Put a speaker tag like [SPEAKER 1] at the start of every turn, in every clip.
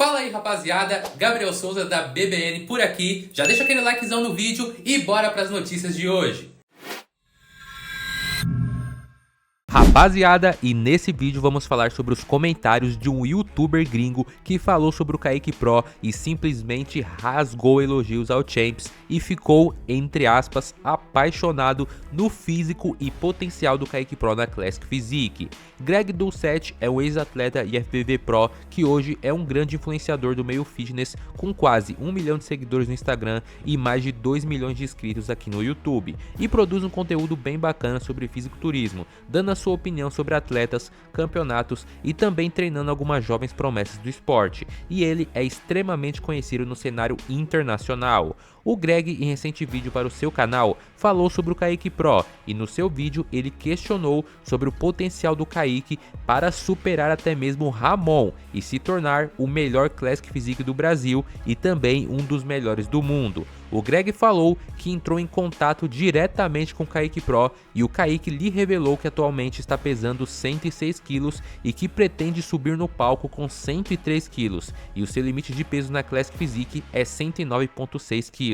[SPEAKER 1] Fala aí rapaziada, Gabriel Souza da BBN por aqui. Já deixa aquele likezão no vídeo e bora para as notícias de hoje. Rapaziada, e nesse vídeo vamos falar sobre os comentários de um youtuber gringo que falou sobre o Caike PRO e simplesmente rasgou elogios ao Champs e ficou, entre aspas, apaixonado no físico e potencial do Caike PRO na Classic Physique. Greg Doucette é um ex-atleta e FBB Pro que hoje é um grande influenciador do meio fitness com quase 1 milhão de seguidores no Instagram e mais de 2 milhões de inscritos aqui no YouTube, e produz um conteúdo bem bacana sobre fisiculturismo, dando a sua opinião sobre atletas, campeonatos e também treinando algumas jovens promessas do esporte, e ele é extremamente conhecido no cenário internacional. O Greg, em recente vídeo para o seu canal, falou sobre o Caike PRO e no seu vídeo ele questionou sobre o potencial do Caike para superar até mesmo o Ramon e se tornar o melhor Classic Physique do Brasil e também um dos melhores do mundo. O Greg falou que entrou em contato diretamente com o Caike PRO e o Caike lhe revelou que atualmente está pesando 106 quilos e que pretende subir no palco com 103 quilos e o seu limite de peso na Classic Physique é 109,6 quilos.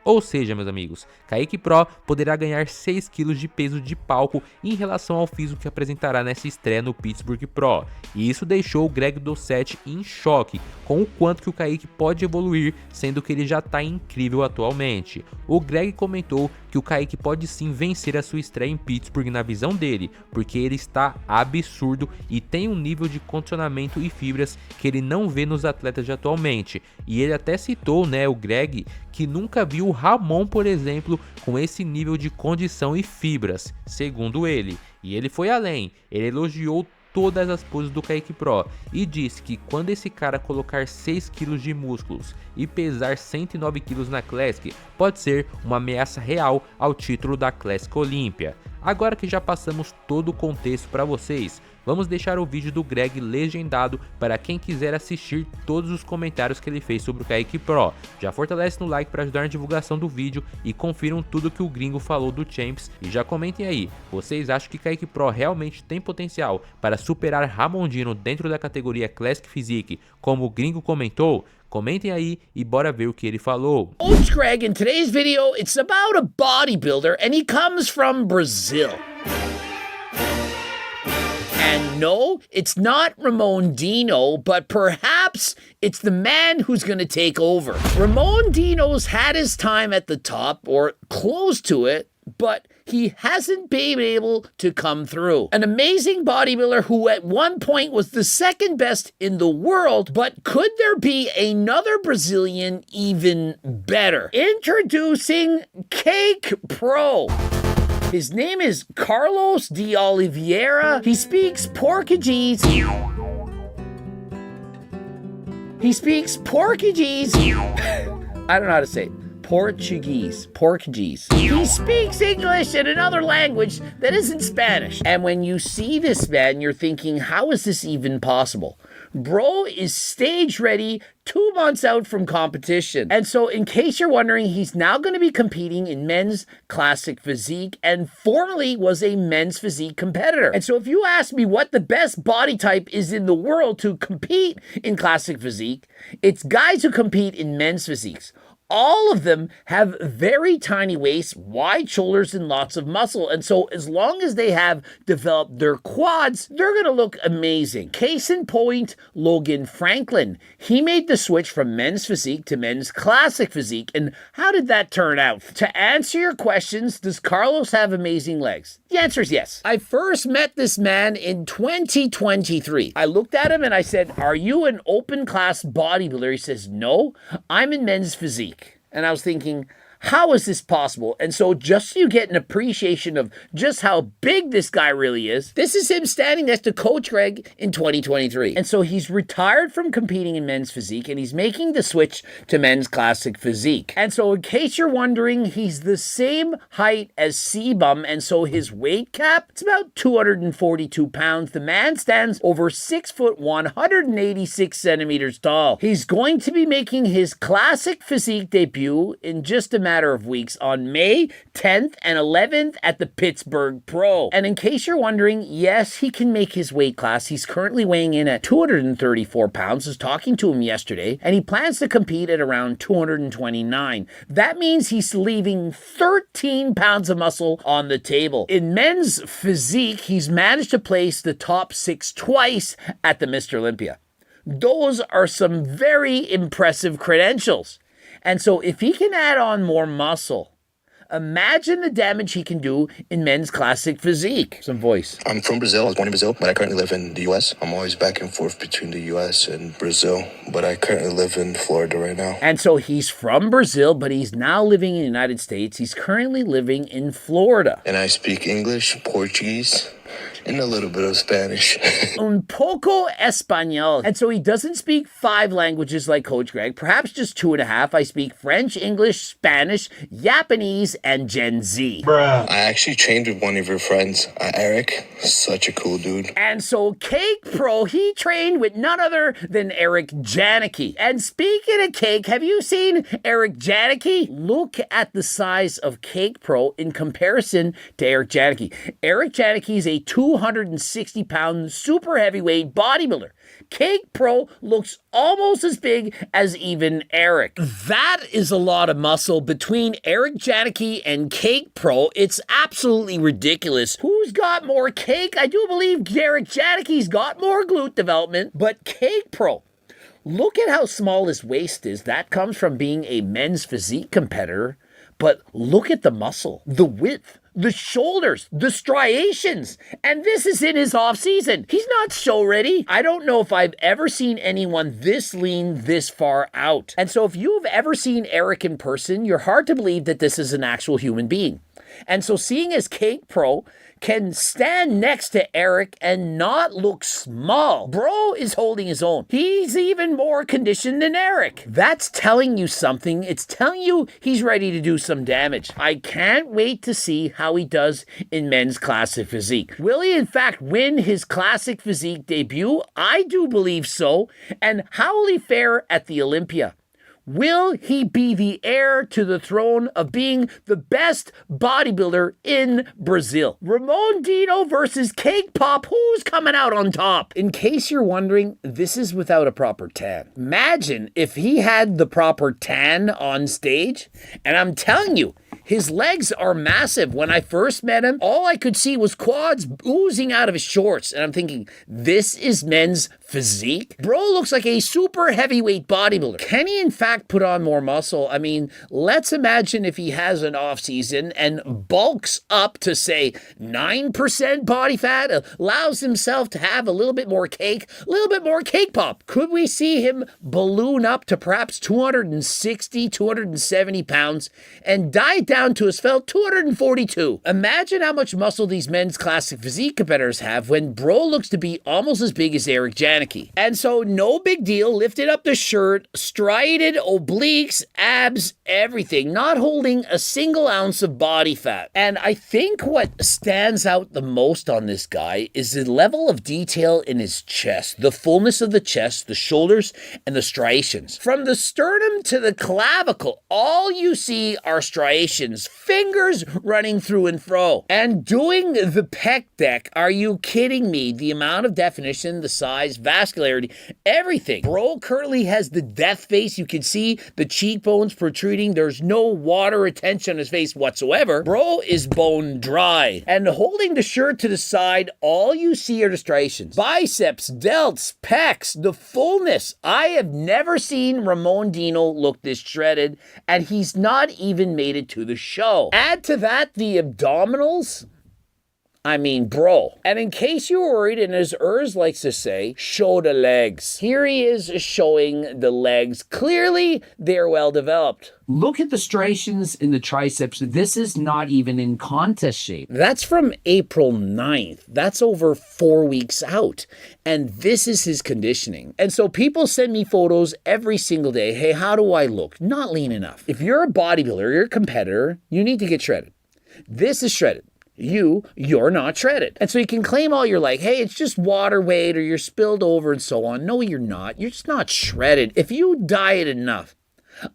[SPEAKER 1] Ou seja, meus amigos, Caike PRO poderá ganhar 6 kg de peso de palco em relação ao físico que apresentará nessa estreia no Pittsburgh Pro. E isso deixou o Greg Doucette em choque com o quanto que o Caike pode evoluir, sendo que ele já está incrível atualmente. O Greg comentou que o Caike pode sim vencer a sua estreia em Pittsburgh na visão dele, porque ele está absurdo e tem um nível de condicionamento e fibras que ele não vê nos atletas de atualmente. E ele até citou, o Greg, que nunca viu o Ramon, por exemplo, com esse nível de condição e fibras, segundo ele. E ele foi além, ele elogiou todas as poses do Caike PRO e disse que quando esse cara colocar 6 kg de músculos e pesar 109 kg na Classic, pode ser uma ameaça real ao título da Classic Olímpia. Agora que já passamos todo o contexto para vocês, vamos deixar o vídeo do Greg legendado para quem quiser assistir todos os comentários que ele fez sobre o Caike PRO. Já fortalece no like para ajudar na divulgação do vídeo e confiram tudo que o gringo falou do Champs e já comentem aí, vocês acham que Caike PRO realmente tem potencial para superar Ramon DINO dentro da categoria Classic Physique, como o gringo comentou? Comentem aí e bora ver o que ele falou.
[SPEAKER 2] Coach Greg, in today's video, it's about a bodybuilder and he comes from Brazil. And no, it's not Ramon DINO, but perhaps it's the man who's going to take over. Ramon DINO's had his time at the top, or close to it, but he hasn't been able to come through. An amazing bodybuilder who at one point was the second best in the world, but could there be another Brazilian even better? Introducing Caike PRO. His name is Carlos de Oliveira. He speaks Portuguese. I don't know how to say it. Portuguese. He speaks English and another language that isn't Spanish. And when you see this man, you're thinking, how is this even possible? Bro is stage ready 2 months out from competition. And so in case you're wondering, he's now going to be competing in men's classic physique and formerly was a men's physique competitor. And so if you ask me what the best body type is in the world to compete in classic physique, it's guys who compete in men's physiques. All of them have very tiny waists, wide shoulders, and lots of muscle. And so as long as they have developed their quads, they're going to look amazing. Case in point, Logan Franklin. He made the switch from men's physique to men's classic physique. And how did that turn out? To answer your questions, does Carlos have amazing legs? The answer is yes. I first met this man in 2023. I looked at him and I said, "Are you an open class bodybuilder?" He says, "No, I'm in men's physique." And I was thinking, how is this possible? And so just so you get an appreciation of just how big this guy really is, this is him standing next to Coach Greg in 2023. And so he's retired from competing in men's physique and he's making the switch to men's classic physique. And so in case you're wondering, he's the same height as C-Bum, and so his weight cap, it's about 242 pounds. The man stands over 6 foot 186 centimeters tall. He's going to be making his classic physique debut in just a matter of weeks on May 10th and 11th at the Pittsburgh Pro. And in case you're wondering, yes, he can make his weight class. He's currently weighing in at 234 pounds. I was talking to him yesterday, and he plans to compete at around 229. That means he's leaving 13 pounds of muscle on the table. In men's physique, he's managed to place the top 6 twice at the Mr. Olympia. Those are some very impressive credentials. And so if he can add on more muscle, imagine the damage he can do in men's classic physique. Some voice.
[SPEAKER 3] I'm from Brazil. I was born in Brazil, but I currently live in the U.S. I'm always back and forth between the U.S. and Brazil, but I currently live in Florida right now.
[SPEAKER 2] And so he's from Brazil, but he's now living in the United States. He's currently living in Florida.
[SPEAKER 3] And I speak English, Portuguese, and a little bit of Spanish.
[SPEAKER 2] Un poco español. And so he doesn't speak 5 languages like Coach Greg, perhaps just 2.5. I speak French, English, Spanish, Japanese, and Gen Z.
[SPEAKER 3] Bruh. I actually trained with one of your friends, Eric. Such a cool dude.
[SPEAKER 2] And so Caike PRO, he trained with none other than Eric Janicki. And speaking of Caike, have you seen Eric Janicki? Look at the size of Caike PRO in comparison to Eric Janicki. Eric Janicki is a 260-pound super heavyweight bodybuilder. Caike PRO looks almost as big as even Eric. That is a lot of muscle between Eric Janicki and Caike PRO. It's absolutely ridiculous. Who's got more cake? I do believe Eric Janicki's got more glute development, but Caike PRO, look at how small his waist is. That comes from being a men's physique competitor. But look at the muscle, the width, the shoulders, the striations. And this is in his off season. He's not show ready. I don't know if I've ever seen anyone this lean this far out. And so if you've ever seen Eric in person, you're hard to believe that this is an actual human being. And so seeing as Caike PRO can stand next to Eric and not look small. Bro is holding his own. He's even more conditioned than Eric. That's telling you something. It's telling you he's ready to do some damage. I can't wait to see how he does in men's classic physique. Will he in fact win his classic physique debut? I do believe so. And how will he fare at the Olympia? Will he be the heir to the throne of being the best bodybuilder in Brazil? Ramon DINO versus Caike Pop, who's coming out on top? In case you're wondering, this is without a proper tan. Imagine if he had the proper tan on stage, and I'm telling you, his legs are massive. When I first met him, all I could see was quads oozing out of his shorts. And I'm thinking, this is men's physique? Bro looks like a super heavyweight bodybuilder. Can he in fact put on more muscle? I mean, let's imagine if he has an off season and bulks up to say 9% body fat, allows himself to have a little bit more cake, a little bit more cake pop. Could we see him balloon up to perhaps 260, 270 pounds and die down to as felt 242. Imagine how much muscle these men's classic physique competitors have when Bro looks to be almost as big as Eric Janicki. And so no big deal, lifted up the shirt, striated obliques, abs, everything, not holding a single ounce of body fat. And I think what stands out the most on this guy is the level of detail in his chest, the fullness of the chest, the shoulders, and the striations. From the sternum to the clavicle, all you see are striations, fingers running through and fro. And doing the pec deck, are you kidding me? The amount of definition, the size, vascularity, everything. Bro currently has the death face. You can see the cheekbones protruding. There's no water retention on his face whatsoever. Bro is bone dry. And holding the shirt to the side, all you see are the striations. Biceps, delts, pecs, the fullness. I have never seen Ramon DINO look this shredded, and he's not even made it to the show. Add to that the abdominals. I mean, bro. And in case you were worried, and as Urs likes to say, show the legs. Here he is showing the legs. Clearly, they're well developed. Look at the striations in the triceps. This is not even in contest shape. That's from April 9th. That's over 4 weeks out. And this is his conditioning. And so people send me photos every single day. Hey, how do I look? Not lean enough. If you're a bodybuilder, you're a competitor, you need to get shredded. This is shredded. You're not shredded. And so you can claim all your like, hey, it's just water weight or you're spilled over and so on. No, you're not. You're just not shredded. If you diet enough,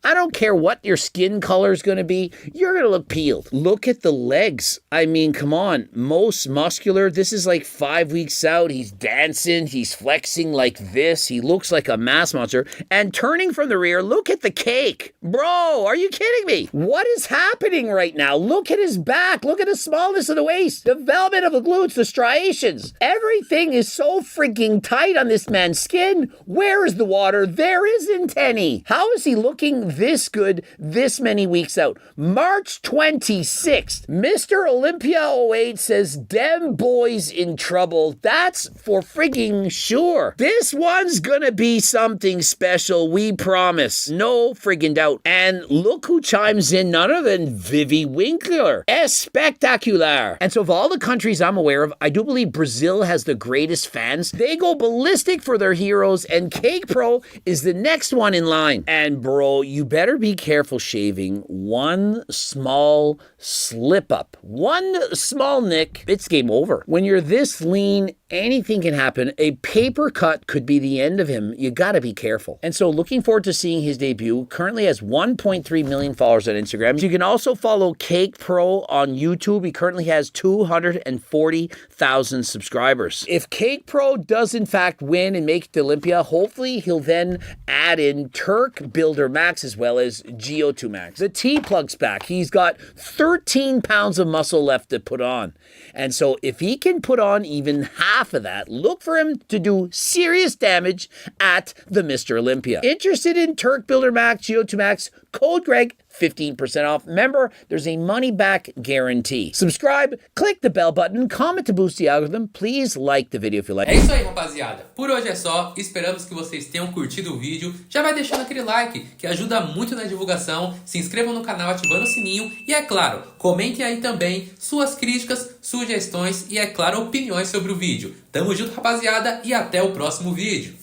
[SPEAKER 2] I don't care what your skin color is going to be, you're going to look peeled. Look at the legs. I mean, come on, most muscular. This is like 5 weeks out. He's dancing. He's flexing like this. He looks like a mass monster. And turning from the rear, look at the cake. Bro, are you kidding me? What is happening right now? Look at his back. Look at the smallness of the waist. Development of the glutes, the striations. Everything is so freaking tight on this man's skin. Where is the water? There isn't any. How is he looking this good this many weeks out? March 26th, Mr. Olympia 08 says, "Dem boys in trouble." That's for frigging sure. This one's gonna be something special, we promise. No friggin' doubt. And look who chimes in, none other than Vivi Winkler. Espectacular. And so of all the countries I'm aware of, I do believe Brazil has the greatest fans. They go ballistic for their heroes, and Caike PRO is the next one in line. And bro, you better be careful shaving. One small slip up, one small nick, it's game over. When you're this lean, anything can happen. A paper cut could be the end of him. You gotta be careful. And so looking forward to seeing his debut. Currently has 1.3 million followers on Instagram. You can also follow Caike PRO on YouTube. He currently has 240,000 subscribers. If Caike PRO does in fact win and make it to Olympia, hopefully he'll then add in Turk Builder Max as well as GO2 Max. The T-Plug's back. He's got 13 pounds of muscle left to put on. And so if he can put on even half of that, look for him to do serious damage at the Mr. Olympia. Interested in Turk Builder Max, GO2 Max, code Greg, 15% off. Remember, there's a money-back guarantee. Subscribe, click the bell button, comment to boost the algorithm. Please like the video if you like.
[SPEAKER 1] É isso aí, rapaziada. Por hoje é só. Esperamos que vocês tenham curtido o vídeo. Já vai deixando aquele like, que ajuda muito na divulgação. Se inscrevam no canal ativando o sininho. E é claro, comentem aí também suas críticas, sugestões e, é claro, opiniões sobre o vídeo. Tamo junto, rapaziada, e até o próximo vídeo.